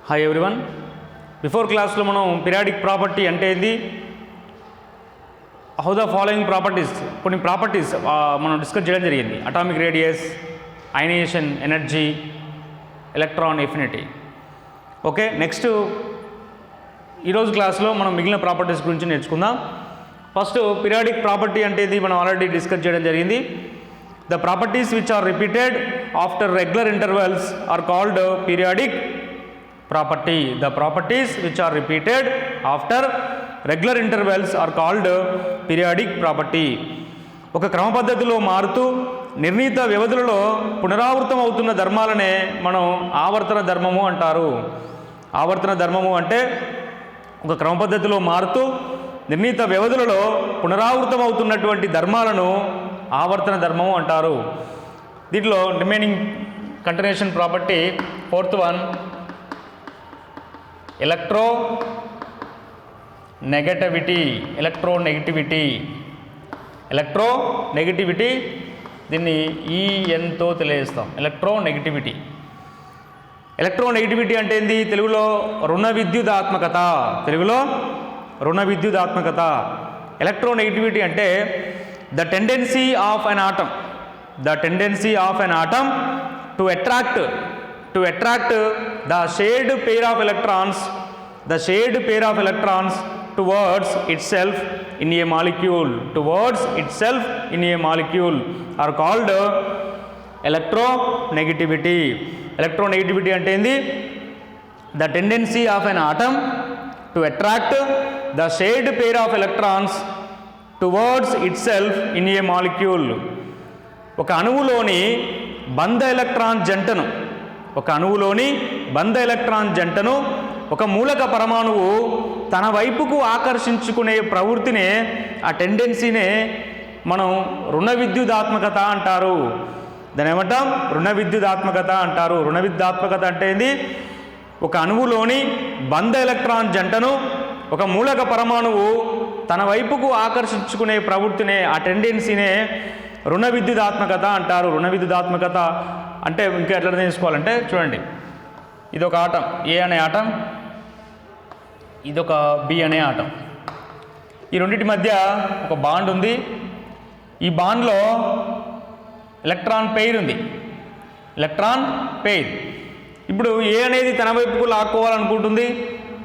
Hi everyone. Before క్లాస్లో మనం periodic property అంటే ఏంది, హౌ ద ఫాలోయింగ్ ప్రాపర్టీస్, కొన్ని ప్రాపర్టీస్ మనం డిస్కస్ చేయడం జరిగింది. Atomic radius, ionisation energy, electron affinity. Okay, next ఈరోజు క్లాస్లో మనం మిగిలిన ప్రాపర్టీస్ గురించి నేర్చుకుందాం. ఫస్ట్ పీరియాడిక్ ప్రాపర్టీ అంటే ఇది మనం ఆల్రెడీ డిస్కస్ చేయడం జరిగింది. The properties which are repeated after regular intervals are called periodic property. The properties which are repeated after regular intervals are called periodic property. ఒక క్రమ పద్ధతిలో మారుతూ నిర్ణీత వ్యవధులలో పునరావృతం అవుతున్న ధర్మాలనే మనం ఆవర్తన ధర్మము అంటారు. ఆవర్తన ధర్మము అంటే ఒక క్రమ పద్ధతిలో మారుతూ నిర్ణీత వ్యవధులలో పునరావృతం అవుతున్నటువంటి ధర్మాలను ఆవర్తన ధర్మము అంటారు. దీంట్లో remaining continuation property fourth one, electronegativity. Electronegativity దీన్ని ఈఎన్తో తెలియజేస్తాం. ఎలక్ట్రోనెగటివిటీ అంటే ఏంది? తెలుగులో రుణ విద్యుదాత్మకత. ఎలక్ట్రోనెగటివిటీ అంటే the tendency of an atom to attract the shared pair of electrons towards itself in a molecule are called electronegativity. Electronegativity అంటే ఏంది? The tendency of an atom to attract the shared pair of electrons towards itself in a molecule. ఒక అణువులోని బంధ electron జంటను ఒక మూలక పరమాణువు తన వైపుకు ఆకర్షించుకునే ప్రవృత్తినే, ఆ టెండెన్సీనే మనం రుణ విద్యుదాత్మకత అంటారు. దాని ఏమంటాం? రుణ విద్యుదాత్మకత అంటారు. రుణ విద్యుదాత్మకత అంటే ఏంది? ఒక అణువులోని బంధ ఎలక్ట్రాన్ జంటను ఒక మూలక పరమాణువు తన వైపుకు ఆకర్షించుకునే ప్రవృత్తినే, ఆ టెండెన్సీనే రుణ విద్యుదాత్మకత అంటారు. రుణ విద్యుదాత్మకత అంటే ఇంకా ఎట్లా తీసుకోవాలంటే చూడండి, ఇది ఒక ఆటం ఏ అనే ఆటం, ఇదొక బి అనే ఆటం. ఈ రెండింటి మధ్య ఒక బాండ్ ఉంది. ఈ బాండ్లో ఎలక్ట్రాన్ పెయిర్ ఉంది. ఇప్పుడు ఏ అనేది తన వైపుకు లాక్కోవాలనుకుంటుంది,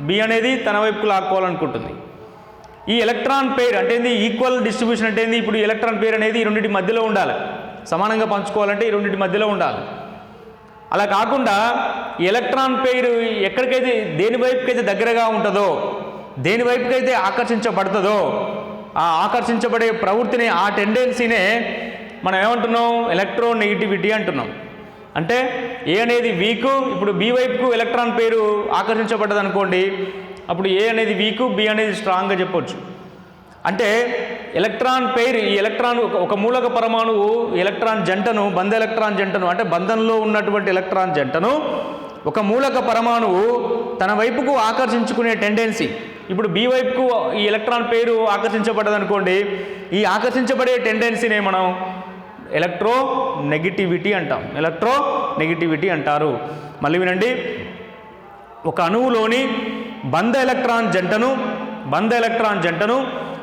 బి అనేది తన వైపుకు లాక్కోవాలనుకుంటుంది. ఈ ఎలక్ట్రాన్ పెయిర్ అంటే ఏంది? ఈక్వల్ డిస్ట్రిబ్యూషన్ అంటే ఏంది? ఇప్పుడు ఎలక్ట్రాన్ పెయిర్ అనేది ఈ రెండింటి మధ్యలో ఉండాలి. సమానంగా పంచుకోవాలంటే ఈ రెండింటి మధ్యలో ఉండాలి. అలా కాకుండా ఈ ఎలక్ట్రాన్ పెయిర్ ఎక్కడికైతే, దేని వైపుకైతే దగ్గరగా ఉంటుందో, దేని వైపుకైతే ఆకర్షించబడుతుందో, ఆ ఆకర్షించబడే ప్రవృత్తిని, ఆ టెండెన్సీనే మనం ఏమంటున్నాం? ఎలక్ట్రోనెగటివిటీ అంటున్నాం. అంటే ఏ అనేది వీకు, ఇప్పుడు బి వైపుకు ఎలక్ట్రాన్ పెయిర్ ఆకర్షించబడ్డది అనుకోండి, అప్పుడు ఏ అనేది వీకు, బి అనేది స్ట్రాంగ్గా చెప్పొచ్చు. అంటే ఎలక్ట్రాన్ పెయిర్, ఈ ఎలక్ట్రాన్ ఒక మూలక పరమాణువు ఎలక్ట్రాన్ జంటను, బంధ ఎలక్ట్రాన్ జంటను అంటే బంధంలో ఉన్నటువంటి ఎలక్ట్రాన్ జంటను ఒక మూలక పరమాణువు తన వైపుకు ఆకర్షించుకునే టెండెన్సీ. ఇప్పుడు బి వైపుకు ఈ ఎలక్ట్రాన్ పెయిర్ ఆకర్షించబడ్డది అనుకోండి, ఈ ఆకర్షించబడే టెండెన్సీనే మనం ఎలక్ట్రోనెగటివిటీ అంటారు. మళ్ళీ వినండి, ఒక అణువులోని బంధ ఎలక్ట్రాన్ జంటను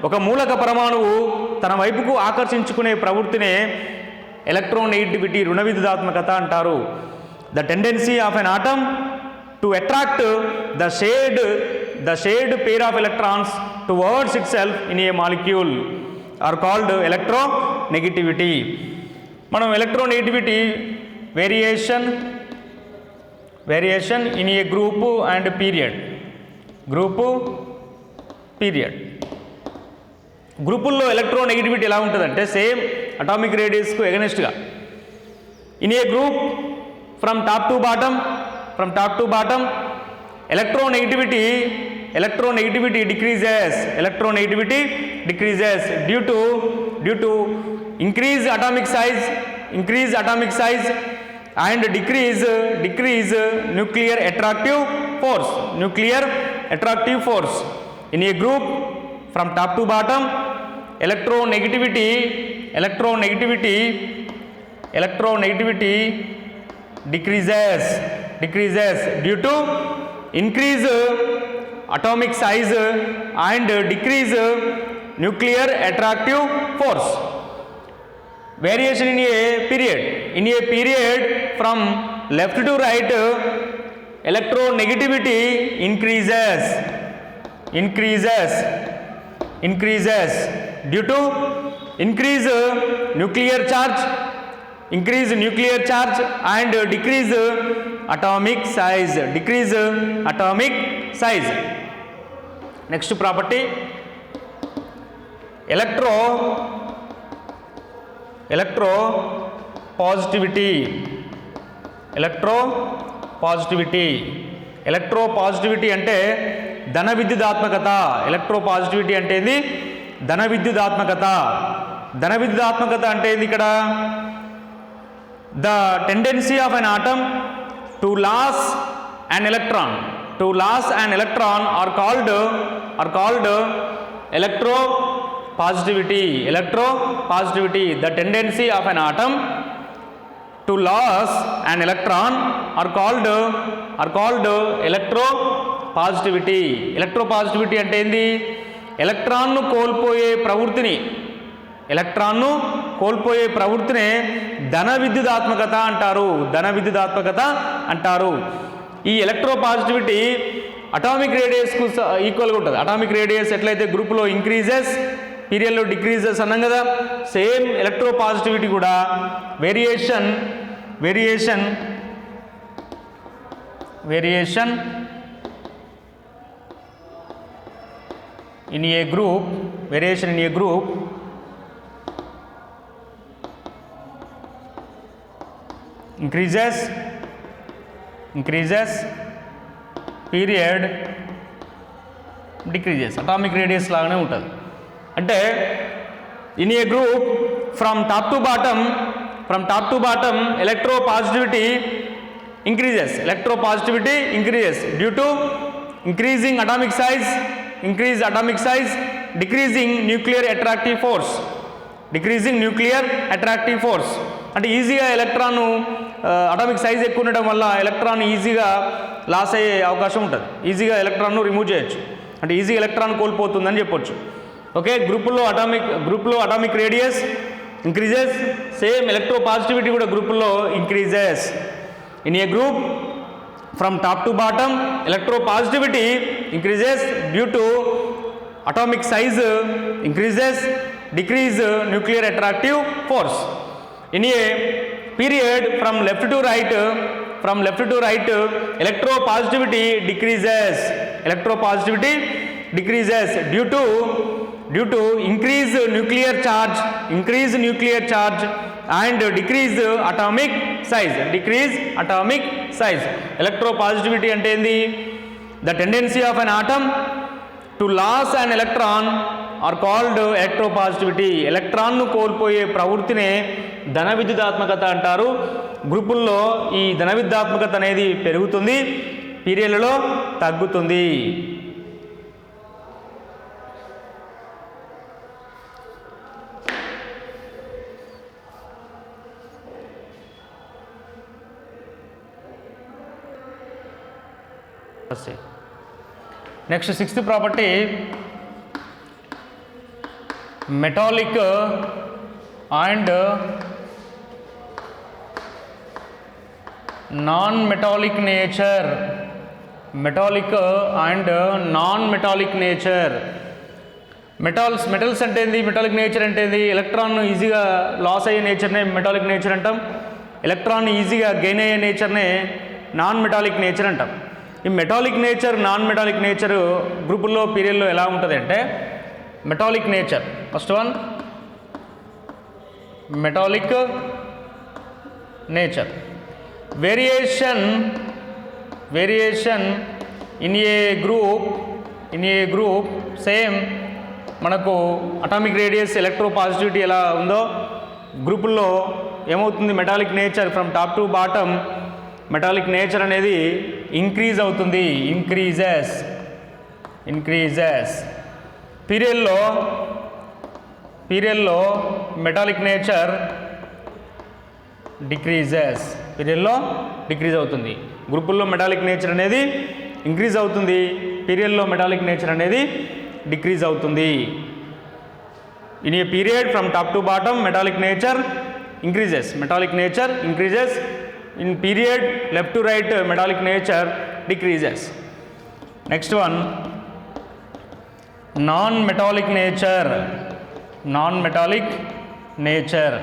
ఒక మూలక పరమాణువు తన వైపుకు ఆకర్షించుకునే ప్రవృత్తినే ఎలక్ట్రోనెగటివిటీ, రుణ విద్యుదాత్మకత అంటారు. The tendency of an atom to attract the shared pair of electrons towards itself in a molecule are called electronegativity. మనం electronegativity variation in a group and period. గ్రూపుల్లో ఎలక్ట్రోనెగటివిటీ ఎలా ఉంటుందంటే సేమ్ అటామిక్ రేడియస్కు ఎగనెస్ట్గా. In a group from top to bottom electronegativity decreases due to increased atomic size and decrease nuclear attractive force. In a group from top to bottom, electronegativity decreases due to increase atomic size and decrease nuclear attractive force. Variation in a period from left to right, electronegativity increases due to increase nuclear charge and decrease atomic size. Next property, electropositivity. ఎలక్ట్రోపాజిటివిటీ అంటే ధన విద్యుదాత్మకత. ఎలక్ట్రోపాజిటివిటీ అంటే ఏంది? ధన విద్యుదాత్మకత అంటే ఏంది? ఇక్కడ the tendency of an atom to loss an electron are called electropositivity. The tendency of an atom to lose an electron are called electropositivity. అంటే ఏంది? ఎలక్ట్రాన్ను కోల్పోయే ప్రవృత్తినే ధన విద్యుదాత్మకత అంటారు. ఈ ఎలక్ట్రోపాజిటివిటీ అటామిక్ రేడియస్కు ఈక్వల్గా ఉంటుంది. అటామిక్ రేడియస్ ఎట్లయితే గ్రూప్లో ఇంక్రీజెస్, పీరియడ్లో డిక్రీజెస్ అన్నాం కదా, సేమ్ ఎలక్ట్రోపాజిటివిటీ కూడా variation in a group increases, period decreases. Atomic radius లాగానే ఉంటుంది. అంటే in a group from top to bottom electropositivity increases due to increasing atomic size, decreasing nuclear attractive force. అంటే ఈజీగా electron atomic size ఎక్కువ ఉండడం వల్ల electron ఈజీగా loss అయ్యే అవకాశం ఉంటుంది. ఈజీగా ఎలక్ట్రాన్ను రిమూవ్ చేయొచ్చు, అంటే ఈజీగా ఎలక్ట్రాన్ కోల్పోతుందని చెప్పొచ్చు. ఓకే, గ్రూపుల్లో atomic radius increases, same electropositivity కూడా గ్రూపుల్లో increases. In a group from top to bottom electropositivity increases due to atomic size increases, decrease nuclear attractive force. In a period from left to right electropositivity decreases due to increase nuclear charge and decrease atomic size. Electropositivity అంటే ఏంది? The tendency of an atom to loss an electron are called electropositivity. ఎలక్ట్రాన్ను కోల్పోయే ప్రవృత్తినే ధన విద్యుదాత్మకత అంటారు. గ్రూపుల్లో ఈ ధన విద్యుదాత్మకత అనేది పెరుగుతుంది, పీరియడ్లలో తగ్గుతుంది. Next sixth property, metallic and non metallic nature. Metals అంటే ఏంది? మెటాలిక్ నేచర్ అంటే ఏంది? ఎలక్ట్రాన్ ఈజీగా లాస్ అయ్యే నేచర్నే మెటాలిక్ నేచర్ అంటాం. ఎలక్ట్రాన్ ఈజీగా గెయిన్ అయ్యే నేచర్నే నాన్ మెటాలిక్ నేచర్ అంటాం. ఈ metallic nature, non metallic nature గ్రూపుల్లో పీరియడ్లో ఎలా ఉంటుంది అంటే, metallic nature first one, metallic nature. Variation in a group same మనకు అటామిక్ రేడియస్, ఎలక్ట్రోపాజిటివిటీ ఎలా ఉందో గ్రూపుల్లో ఏమవుతుంది? Metallic nature from top to bottom metallic nature అనేది ఇంక్రీజ్ అవుతుంది, ఇంక్రీజెస్. పీరియడ్లో మెటాలిక్ నేచర్ డిక్రీజ్ అవుతుంది. గ్రూపుల్లో మెటాలిక్ నేచర్ అనేది ఇంక్రీజ్ అవుతుంది, పీరియడ్లో మెటాలిక్ నేచర్ అనేది డిక్రీజ్ అవుతుంది. In a period from top to bottom metallic nature increases, in period left to right metallic nature decreases. Next one non metallic nature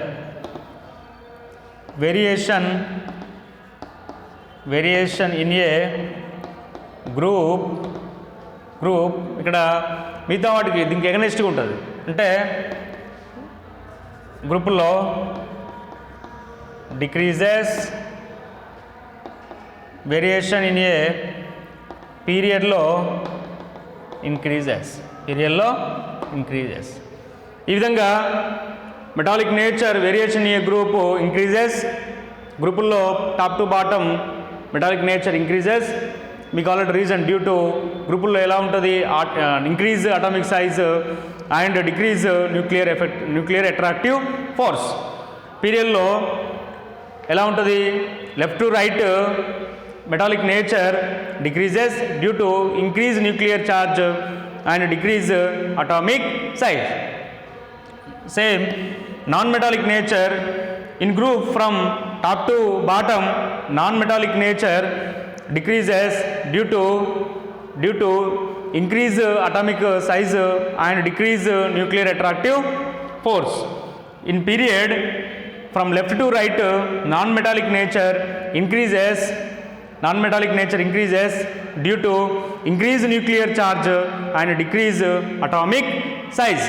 variation in a group ఇక్కడ మిగతా వాటికి దీనికి ఎగనెస్ట్గా ఉంటుంది. అంటే గ్రూపుల్లో డిక్రీజెస్, వేరియేషన్ ఇన్ ఏ పీరియడ్లో increases. ఈ విధంగా metallic nature variation in a group increases, గ్రూపుల్లో top to bottom metallic nature increases. మీకు ఆల్రెడీ రీజన్ డ్యూ టు గ్రూపుల్లో ఎలా ఉంటుంది, increase atomic size and decrease nuclear attractive force. పీరియడ్లో ఎలా ఉంటుంది, left to right metallic nature decreases due to increase nuclear charge and decrease atomic size. Same non metallic nature in group from top to bottom non metallic nature decreases due to increase atomic size and decrease nuclear attractive force. In period from left to right non-metallic nature increases due to increase nuclear charge and decrease atomic size.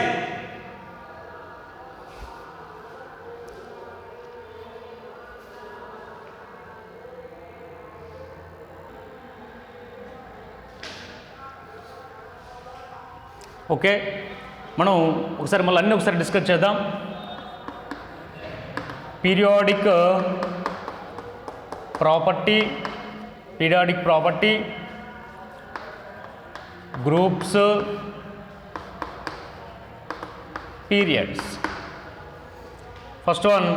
Okay, మనం ఒకసారి మళ్ళీ అన్నీ ఒకసారి discuss చేద్దాం. Periodic property, groups, periods. First one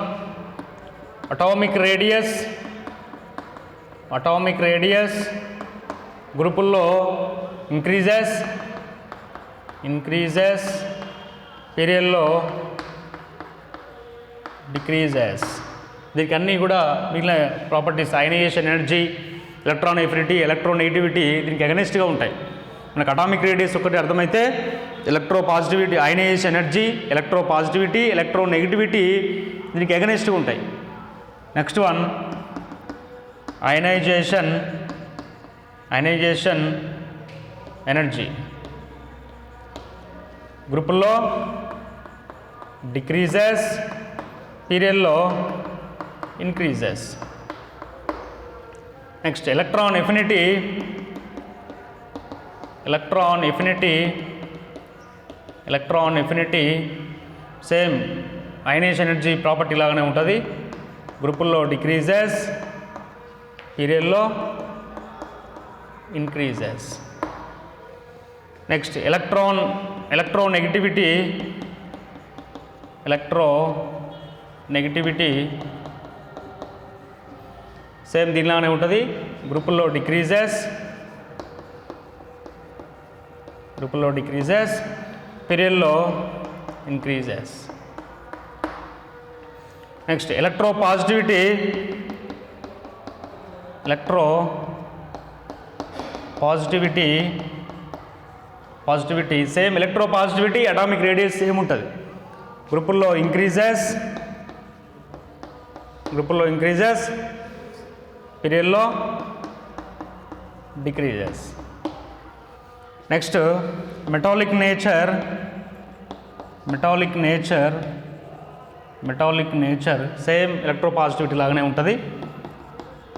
atomic radius గ్రూపుల్లో increases, పీరియడ్లో decreases. దీనికి అన్నీ కూడా మిగిలిన properties ionisation energy, electron affinity, electronegativity దీనికి అగెనిస్ట్గా ఉంటాయి. మనకు అటామిక్ రేడియస్ ఒకటి అర్థమైతే ఎలక్ట్రోపాజిటివిటీ, అయనైజేషన్ ఎనర్జీ, ఎలక్ట్రోనెగటివిటీ దీనికి అగెనిస్ట్గా ఉంటాయి. నెక్స్ట్ వన్ అయనైజేషన్ ఎనర్జీ గ్రూపుల్లో డిక్రీజెస్, పీరియడ్లో increases. Next electron affinity same ionisation energy property లాగానే ఉంటుంది. గ్రూపుల్లో డిక్రీజెస్, పీరియడ్లో ఇంక్రీజెస్. నెక్స్ట్ ఎలక్ట్రోనెగటివిటీ సేమ్ దీనిలానే ఉంటుంది. గ్రూపుల్లో డిక్రీజెస్, పీరియడ్లో increases. Next electropositivity same electropositivity atomic radius same ఉంటుంది. గ్రూపుల్లో ఇంక్రీజెస్, పీరియడ్లో decreases. Next metallic nature same electropositivity లాగానే ఉంటుంది.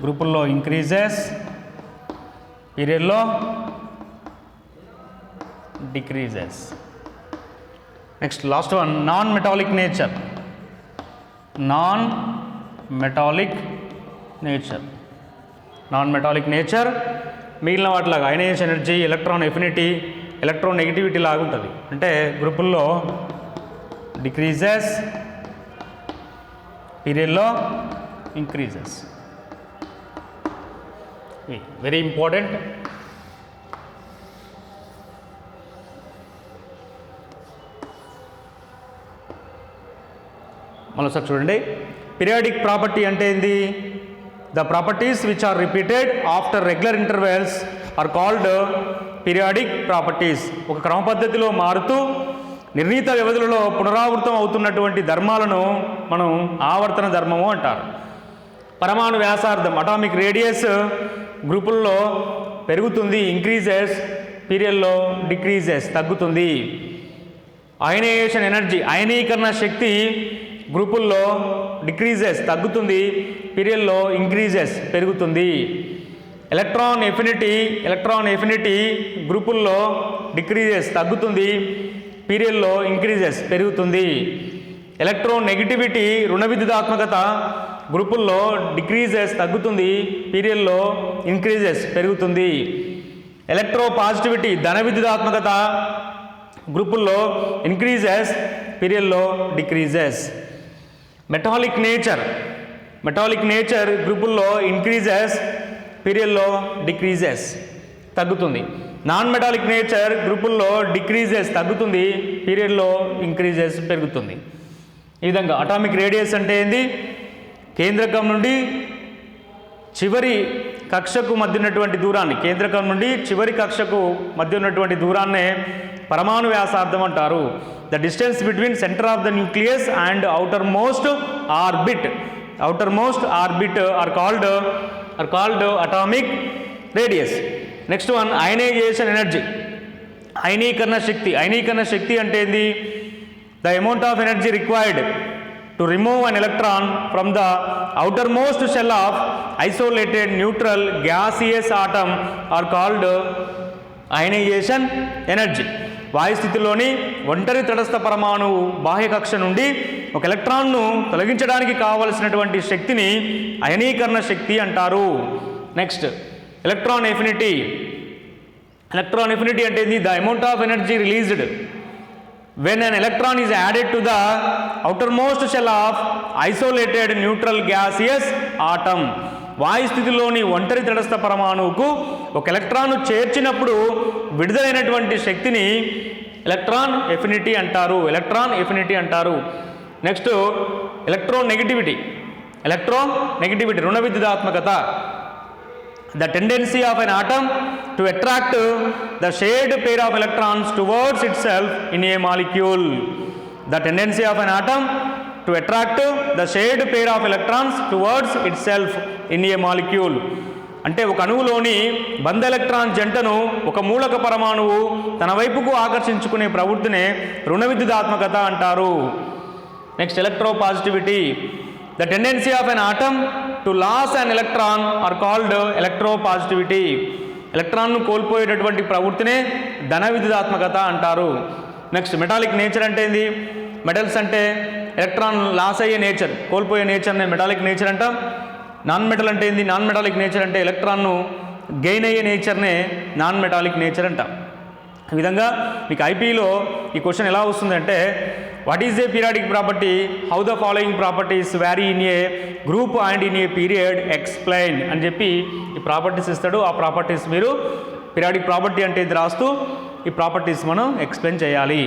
గ్రూపుల్లో ఇంక్రీజెస్, పీరియడ్లో decreases. Next last one non metallic nature మిగిలిన వాటిలాగా ionisation energy, electron affinity, electronegativity లాగా ఉంటుంది. అంటే గ్రూపుల్లో డిక్రీజెస్, పీరియడ్లో ఇంక్రీజెస్. Very important. మరోసారి చూడండి. పీరియాడిక్ ప్రాపర్టీ అంటే ఏంది? The properties which are repeated after regular intervals are called periodic properties. ఒక క్రమ పద్ధతిలో మారుతూ నిర్ణీత వ్యవధులలో పునరావృతం అవుతున్నటువంటి ధర్మాలను మనం ఆవర్తన ధర్మము అంటారు. పరమాణు వ్యాసార్థం అటామిక్ రేడియస్ గ్రూపుల్లో పెరుగుతుంది, ఇంక్రీజెస్, పీరియడ్లో డిక్రీజెస్, తగ్గుతుంది. అయనైజేషన్ ఎనర్జీ అయనీకరణ శక్తి గ్రూపుల్లో డిక్రీజెస్, తగ్గుతుంది, పీరియడ్లో ఇంక్రీజెస్, పెరుగుతుంది. ఎలక్ట్రాన్ ఎఫినిటీ గ్రూపుల్లో డిక్రీజెస్, తగ్గుతుంది, పీరియడ్లో ఇంక్రీజెస్, పెరుగుతుంది. ఎలక్ట్రోనెగటివిటీ రుణ విద్యుదాత్మకత గ్రూపుల్లో డిక్రీజెస్, తగ్గుతుంది, పీరియడ్లో ఇంక్రీజెస్, పెరుగుతుంది. ఎలక్ట్రోపాజిటివిటీ ధన విద్యుదాత్మకత గ్రూపుల్లో ఇంక్రీజెస్, పీరియడ్లో డిక్రీజెస్. మెటాలిక్ నేచర్ గ్రూపుల్లో ఇంక్రీజెస్, పీరియడ్లో డిక్రీజెస్, తగ్గుతుంది. నాన్ మెటాలిక్ నేచర్ గ్రూపుల్లో డిక్రీజెస్, తగ్గుతుంది, పీరియడ్లో ఇంక్రీజెస్, పెరుగుతుంది. ఈ విధంగా అటామిక్ రేడియస్ అంటే ఏంది? కేంద్రకం నుండి చివరి కక్షకు మధ్య ఉన్నటువంటి దూరాన్ని, కేంద్రకం నుండి చివరి కక్షకు మధ్య ఉన్నటువంటి దూరాన్నే పరమాణు వ్యాసార్థం అంటారు. The distance between centre of the nucleus and outer most orbit are called atomic radius. Next one ionisation energy అయనీకరణ శక్తి అంటే ఏంది? The amount of energy required to remove an electron from the outermost shell of isolated neutral gaseous atom are called ionisation energy. వాయుస్థితిలోని ఒంటరి తటస్థ పరమాణువు బాహ్య కక్ష నుండి ఒక ఎలక్ట్రాన్ను తొలగించడానికి కావలసినటువంటి శక్తిని అయనీకరణ శక్తి అంటారు. నెక్స్ట్ ఎలక్ట్రాన్ ఎఫినిటీ అంటే ఇది the amount of energy released when an electron is added to the outermost shell of isolated neutral gaseous atom. వాయుస్థితిలోని ఒంటరి తటస్థ పరమాణువుకు ఒక ఎలక్ట్రాన్ చేర్చినప్పుడు విడుదలైనటువంటి శక్తిని ఎలక్ట్రాన్ ఎఫినిటీ అంటారు. నెక్స్ట్ ఎలక్ట్రోనెగటివిటీ రుణ విద్యుదాత్మకత. The tendency of an atom to attract the shared pair of electrons towards itself in a molecule. The tendency of an atom to attract the shared pair of electrons towards itself in a molecule. అంటే ఒక అణువులోని బంధ electron జంటను ఒక మూలక పరమాణువు తన వైపుకు ఆకర్షించుకునే ప్రవృత్తినే రుణ విద్యుదాత్మకత అంటారు. Next ఎలక్ట్రోపాజిటివిటీ. The tendency of an atom to lose an electron are called electropositivity. ఎలక్ట్రాన్ను కోల్పోయేటటువంటి ప్రవృత్తినే ధన విద్యుదాత్మకత అంటారు. నెక్స్ట్ మెటాలిక్ నేచర్ అంటే ఏంది? మెటల్స్ అంటే ఎలక్ట్రాన్ లాస్ అయ్యే నేచర్, కోల్పోయే నేచర్నే మెటాలిక్ నేచర్ అంటాం. నాన్ మెటల్ అంటే ఏంది? నాన్ మెటాలిక్ నేచర్ అంటే ఎలక్ట్రాన్ను గెయిన్ అయ్యే నేచర్నే నాన్ మెటాలిక్ నేచర్ అంటాం. ఈ విధంగా మీకు ఐపీలో ఈ క్వశ్చన్ ఎలా వస్తుందంటే what is a periodic property, how the following properties vary in a group and in a period explain అని చెప్పి ఈ ప్రాపర్టీస్ ఇస్తాడు. ఆ ప్రాపర్టీస్ మీరు పీరియాడిక్ ప్రాపర్టీ అంటే ఇది రాస్తూ ఈ ప్రాపర్టీస్ మనం ఎక్స్ప్లెయిన్ చేయాలి.